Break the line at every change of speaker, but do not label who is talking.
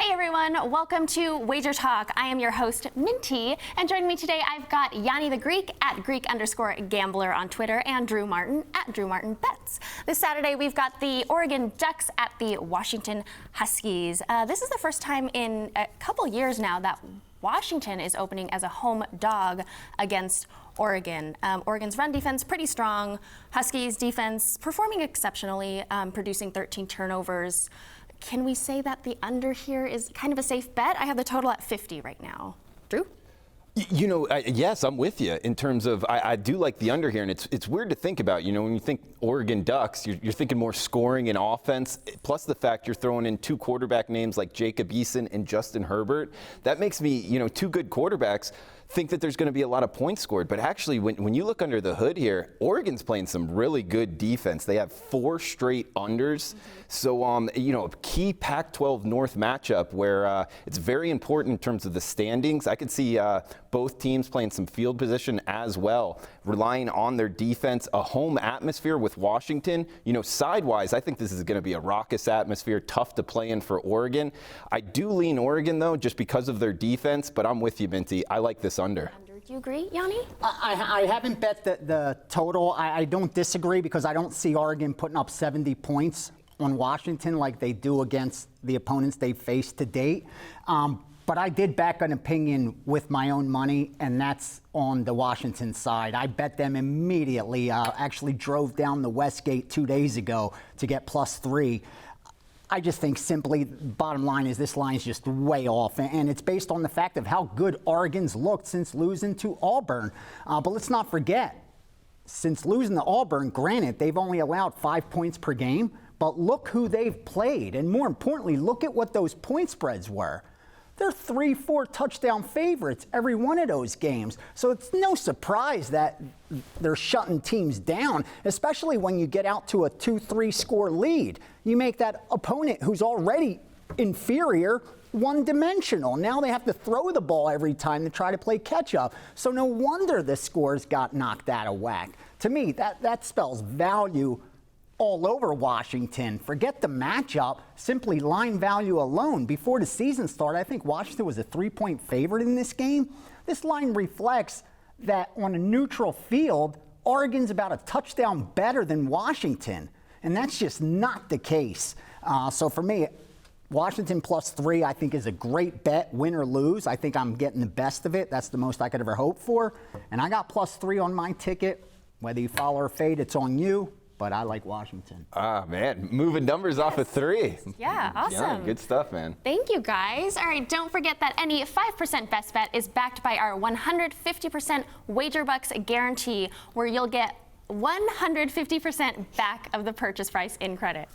Hey everyone, welcome to WagerTalk. I am your host, Minty, and joining me today I've got Gianni the Greek at Greek_Gambler on Twitter and Drew Martin at Drew Martin Bets. This Saturday we've got the Oregon Ducks at the Washington Huskies. This is the first time in a couple years now that Washington is opening as a home dog against Oregon. Oregon's run defense pretty strong. Huskies defense performing exceptionally, producing 13 turnovers. Can we say that the under here is kind of a safe bet? I have the total at 50 right now. Drew?
You know, yes, I'm with you in terms of I do like the under here, and it's weird to think about. You know, when you think Oregon Ducks, you're thinking more scoring and offense, plus the fact you're throwing in two quarterback names like Jacob Eason and Justin Herbert. That makes me, you know, two good quarterbacks, think that there's going to be a lot of points scored. But actually, when you look under the hood here, Oregon's playing some really good defense. They have 4 straight unders. So, you know, a key Pac-12 North matchup where it's very important in terms of the standings. I could see both teams playing some field position as well, relying on their defense, a home atmosphere with Washington. You know, sidewise, I think this is going to be a raucous atmosphere, tough to play in for Oregon. I do lean Oregon, though, just because of their defense, but I'm with you, Minty. I like this under.
Do you agree, Gianni?
I haven't bet the total. I don't disagree because I don't see Oregon putting up 70 points on Washington like they do against the opponents they've faced to date. But I did back an opinion with my own money, and that's on the Washington side. I bet them immediately. Actually drove down the Westgate 2 days ago to get +3. I just think simply, bottom line is this line's just way off, and it's based on the fact of how good Oregon's looked since losing to Auburn. But let's not forget, since losing to Auburn, granted, they've only allowed 5 points per game, but look who they've played, and more importantly, look at what those point spreads were. They're 3-4 touchdown favorites every one of those games. So it's no surprise that they're shutting teams down, especially when you get out to a 2-3 score lead. You make that opponent who's already inferior one-dimensional. Now they have to throw the ball every time to try to play catch-up. So no wonder the scores got knocked out of whack. To me, that spells value all over Washington. Forget the matchup, simply line value alone. Before the season started, I think Washington was a 3-point favorite in this game. This line reflects that on a neutral field, Oregon's about a touchdown better than Washington, and that's just not the case. So for me, Washington +3 I think is a great bet, win or lose. I think I'm getting the best of it. That's the most I could ever hope for. And I got +3 on my ticket. Whether you follow or fade, it's on you. But I like Washington.
Ah, man, moving numbers off of 3.
Yeah, awesome.
Yeah, good stuff, man.
Thank you, guys. All right, don't forget that any 5% best bet is backed by our 150% WagerBucks guarantee, where you'll get 150% back of the purchase price in credit.